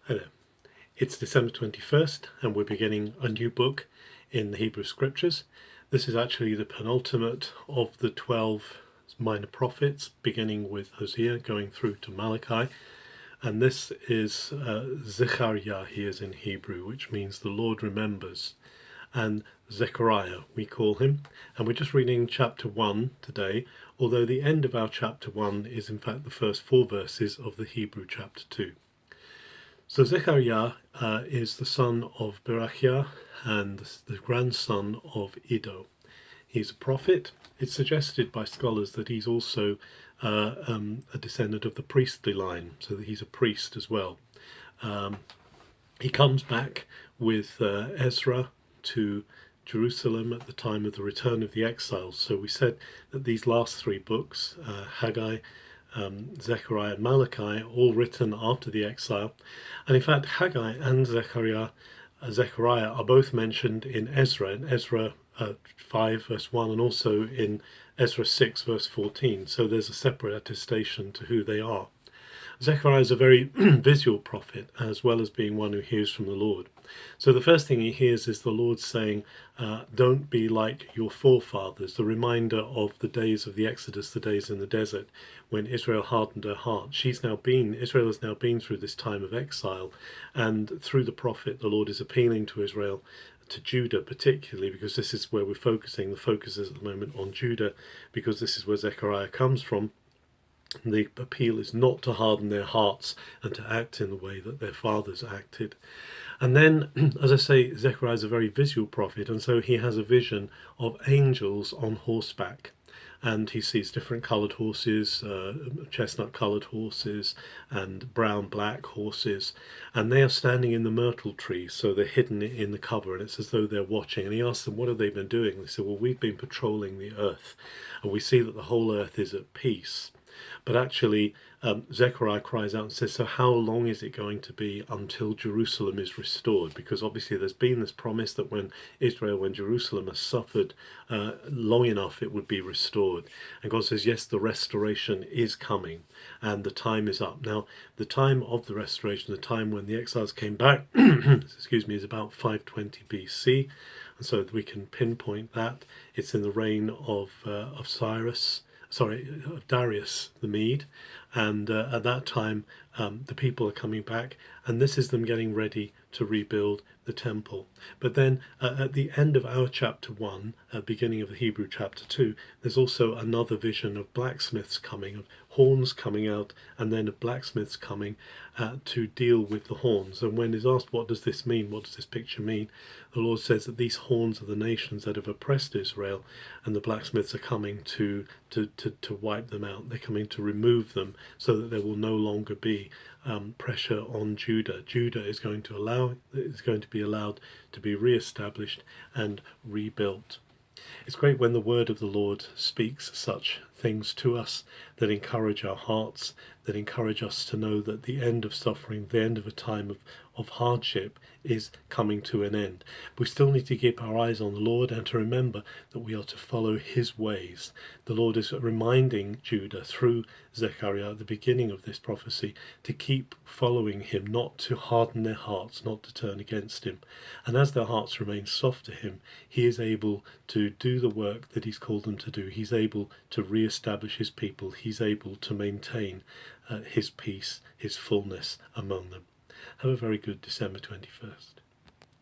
Hi there. It's December 21st and we're beginning a new book in the Hebrew Scriptures. This is actually the penultimate of the 12 minor prophets, beginning with Hosea, going through to Malachi. And this is Zechariah, he is in Hebrew, which means the Lord remembers. And Zechariah, we call him. And we're just reading chapter 1 today, although the end of our chapter 1 is in fact the first 4 verses of the Hebrew chapter 2. So Zechariah is the son of Berechiah and the grandson of Iddo. He's a prophet. It's suggested by scholars that he's also a descendant of the priestly line, so that he's a priest as well. He comes back with Ezra to Jerusalem at the time of the return of the exiles. So we said that these last 3 books, Haggai, Zechariah and Malachi, all written after the exile. And in fact, Haggai and Zechariah are both mentioned in Ezra 5 verse 1 and also in Ezra 6 verse 14. So there's a separate attestation to who they are. Zechariah is a very visual prophet, as well as being one who hears from the Lord. So the first thing he hears is the Lord saying, don't be like your forefathers, the reminder of the days of the Exodus, the days in the desert, when Israel hardened her heart. Israel has now been through this time of exile, and through the prophet, the Lord is appealing to Israel, to Judah particularly, because this is where we're focusing. The focus is at the moment on Judah, because this is where Zechariah comes from. The appeal is not to harden their hearts and to act in the way that their fathers acted. And then, as I say, Zechariah is a very visual prophet, and so he has a vision of angels on horseback. And he sees different coloured horses, chestnut-coloured horses and brown-black horses, and they are standing in the myrtle trees, so they're hidden in the cover, and it's as though they're watching. And he asks them, what have they been doing? They say, well, we've been patrolling the earth, and we see that the whole earth is at peace. But actually, Zechariah cries out and says, so how long is it going to be until Jerusalem is restored? Because obviously there's been this promise that when Jerusalem has suffered long enough, it would be restored. And God says, yes, the restoration is coming and the time is up. Now, the time of the restoration, the time when the exiles came back, excuse me, is about 520 BC. And so we can pinpoint that. It's in the reign of Darius the Mede, and at that time the people are coming back, and this is them getting ready to rebuild the temple. But then at the end of our chapter 1, beginning of the Hebrew chapter 2, there's also another vision of blacksmiths coming, of horns coming out, and then of blacksmiths coming to deal with the horns. And when he's asked, what does this mean? What does this picture mean? The Lord says that these horns are the nations that have oppressed Israel, and the blacksmiths are coming to wipe them out. They're coming to remove them so that there will no longer be pressure on Judah. Judah is going to be allowed to be re-established and rebuilt. It's great when the word of the Lord speaks such things to us that encourage our hearts, that encourage us to know that the end of suffering, the end of a time of hardship is coming to an end. We still need to keep our eyes on the Lord and to remember that we are to follow his ways. The Lord is reminding Judah through Zechariah at the beginning of this prophecy to keep following him, not to harden their hearts, not to turn against him. And as their hearts remain soft to him, he is able to do the work that he's called them to do. He's able to re-establish his people. He's able to maintain his peace, his fullness among them. Have a very good December 21st.